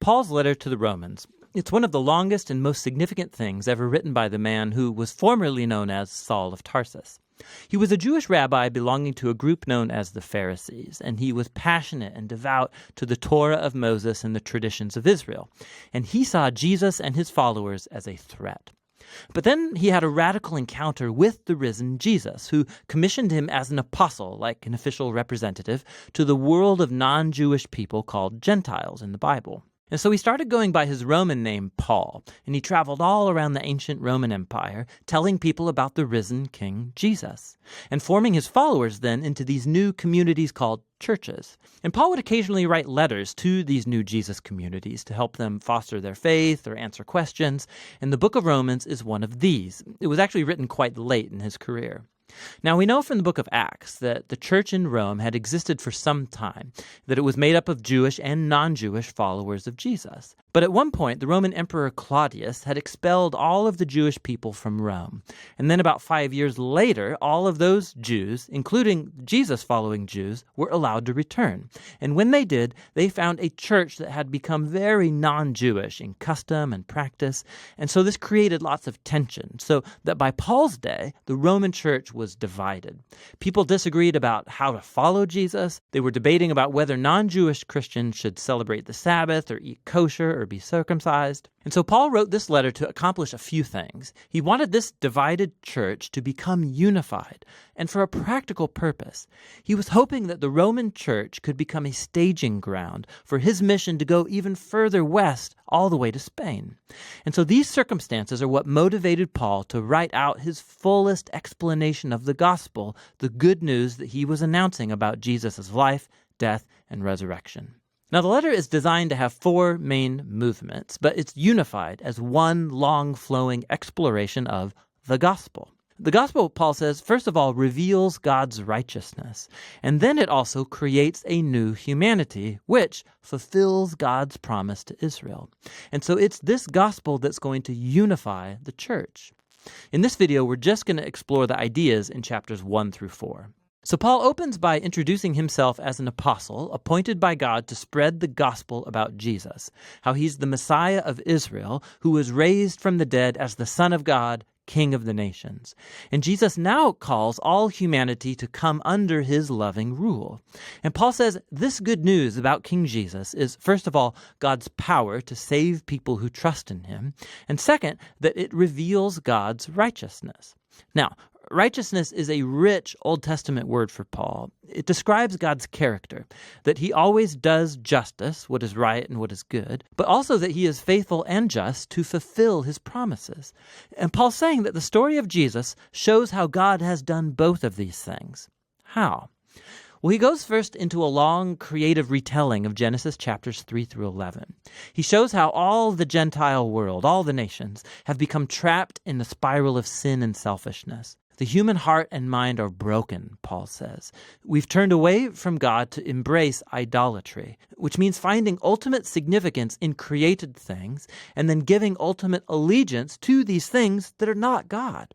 Paul's letter to the Romans. It's one of the longest and most significant things ever written by the man who was formerly known as Saul of Tarsus. He was a Jewish rabbi belonging to a group known as the Pharisees, and he was passionate and devout to the Torah of Moses and the traditions of Israel. And he saw Jesus and his followers as a threat. But then he had a radical encounter with the risen Jesus, who commissioned him as an apostle, like an official representative, to the world of non-Jewish people called Gentiles in the Bible. And so he started going by his Roman name, Paul, and he traveled all around the ancient Roman Empire, telling people about the risen King Jesus, and forming his followers then into these new communities called churches. And Paul would occasionally write letters to these new Jesus communities to help them foster their faith or answer questions, and the book of Romans is one of these. It was actually written quite late in his career. Now, we know from the book of Acts that the church in Rome had existed for some time, that it was made up of Jewish and non-Jewish followers of Jesus. But at one point, the Roman Emperor Claudius had expelled all of the Jewish people from Rome. And then about 5 years later, all of those Jews, including Jesus-following Jews, were allowed to return. And when they did, they found a church that had become very non-Jewish in custom and practice. And so this created lots of tension, so that by Paul's day, the Roman church was divided. People disagreed about how to follow Jesus. They were debating about whether non-Jewish Christians should celebrate the Sabbath or eat kosher or be circumcised. And so Paul wrote this letter to accomplish a few things. He wanted this divided church to become unified, and for a practical purpose. He was hoping that the Roman church could become a staging ground for his mission to go even further west, all the way to Spain. And so these circumstances are what motivated Paul to write out his fullest explanation of the gospel, the good news that he was announcing about Jesus' life, death, and resurrection. Now, the letter is designed to have 4 main movements, but it's unified as one long flowing exploration of the gospel. The gospel, Paul says, first of all, reveals God's righteousness, and then it also creates a new humanity, which fulfills God's promise to Israel. And so it's this gospel that's going to unify the church. In this video, we're just going to explore the ideas in chapters 1 through 4. So Paul opens by introducing himself as an apostle appointed by God to spread the gospel about Jesus, how he's the Messiah of Israel who was raised from the dead as the Son of God, King of the nations. And Jesus now calls all humanity to come under his loving rule. And Paul says this good news about King Jesus is, first of all, God's power to save people who trust in him, and second, that it reveals God's righteousness. Now, righteousness is a rich Old Testament word for Paul. It describes God's character, that he always does justice, what is right and what is good, but also that he is faithful and just to fulfill his promises. And Paul's saying that the story of Jesus shows how God has done both of these things. How? Well, he goes first into a long creative retelling of Genesis chapters 3 through 11. He shows how all the Gentile world, all the nations, have become trapped in the spiral of sin and selfishness. The human heart and mind are broken, Paul says. We've turned away from God to embrace idolatry, which means finding ultimate significance in created things and then giving ultimate allegiance to these things that are not God.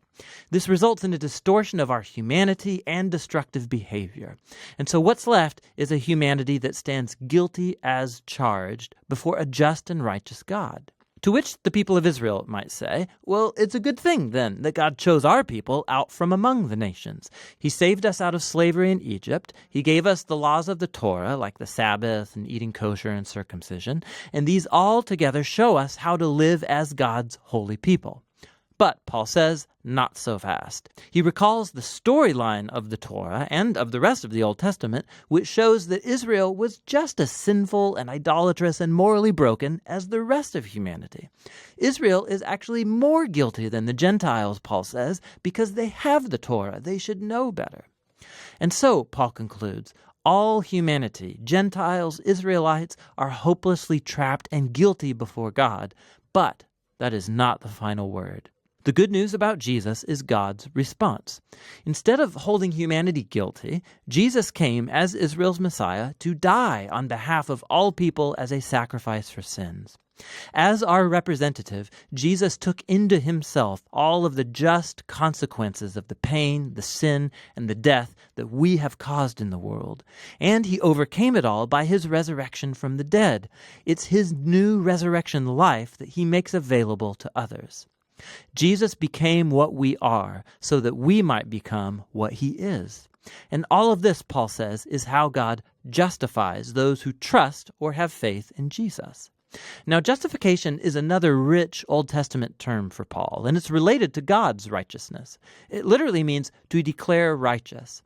This results in a distortion of our humanity and destructive behavior. And so what's left is a humanity that stands guilty as charged before a just and righteous God. To which the people of Israel might say, well, it's a good thing then that God chose our people out from among the nations. He saved us out of slavery in Egypt. He gave us the laws of the Torah, like the Sabbath and eating kosher and circumcision. And these all together show us how to live as God's holy people. But, Paul says, not so fast. He recalls the storyline of the Torah and of the rest of the Old Testament, which shows that Israel was just as sinful and idolatrous and morally broken as the rest of humanity. Israel is actually more guilty than the Gentiles, Paul says, because they have the Torah. They should know better. And so, Paul concludes, all humanity, Gentiles, Israelites, are hopelessly trapped and guilty before God. But that is not the final word. The good news about Jesus is God's response. Instead of holding humanity guilty, Jesus came as Israel's Messiah to die on behalf of all people as a sacrifice for sins. As our representative, Jesus took into himself all of the just consequences of the pain, the sin, and the death that we have caused in the world. And he overcame it all by his resurrection from the dead. It's his new resurrection life that he makes available to others. Jesus became what we are so that we might become what he is. And all of this, Paul says, is how God justifies those who trust or have faith in Jesus. Now, justification is another rich Old Testament term for Paul, and it's related to God's righteousness. It literally means to declare righteous.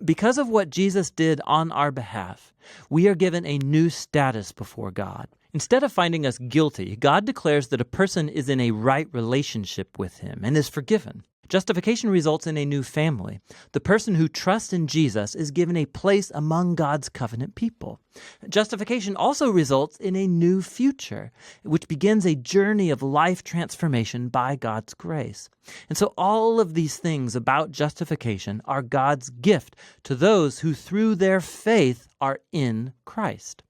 Because of what Jesus did on our behalf, we are given a new status before God. Instead of finding us guilty, God declares that a person is in a right relationship with him and is forgiven. Justification results in a new family. The person who trusts in Jesus is given a place among God's covenant people. Justification also results in a new future, which begins a journey of life transformation by God's grace. And so all of these things about justification are God's gift to those who through their faith are in Christ.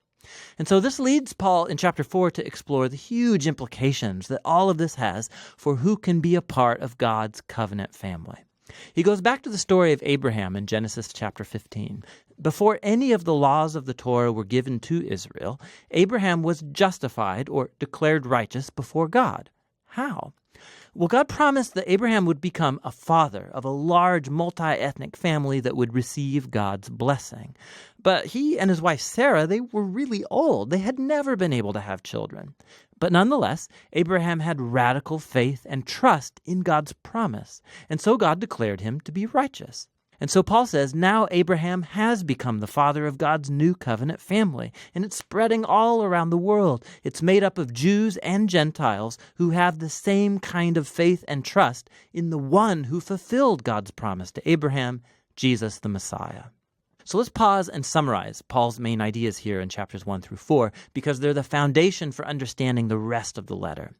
And so this leads Paul in chapter 4 to explore the huge implications that all of this has for who can be a part of God's covenant family. He goes back to the story of Abraham in Genesis chapter 15. Before any of the laws of the Torah were given to Israel, Abraham was justified or declared righteous before God. How? Well, God promised that Abraham would become a father of a large multi-ethnic family that would receive God's blessing. But he and his wife Sarah, they were really old. They had never been able to have children. But nonetheless, Abraham had radical faith and trust in God's promise, and so God declared him to be righteous. And so Paul says, now Abraham has become the father of God's new covenant family, and it's spreading all around the world. It's made up of Jews and Gentiles who have the same kind of faith and trust in the one who fulfilled God's promise to Abraham, Jesus the Messiah. So let's pause and summarize Paul's main ideas here in chapters 1 through 4, because they're the foundation for understanding the rest of the letter.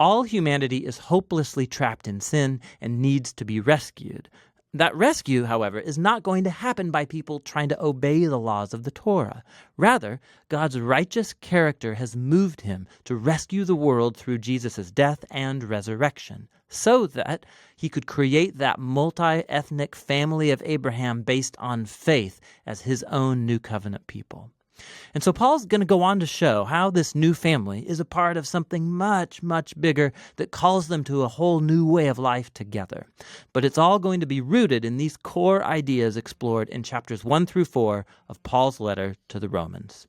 All humanity is hopelessly trapped in sin and needs to be rescued. That rescue, however, is not going to happen by people trying to obey the laws of the Torah. Rather, God's righteous character has moved him to rescue the world through Jesus' death and resurrection, so that he could create that multi-ethnic family of Abraham based on faith as his own new covenant people. And so Paul's going to go on to show how this new family is a part of something much, much bigger that calls them to a whole new way of life together. But it's all going to be rooted in these core ideas explored in chapters 1 through 4 of Paul's letter to the Romans.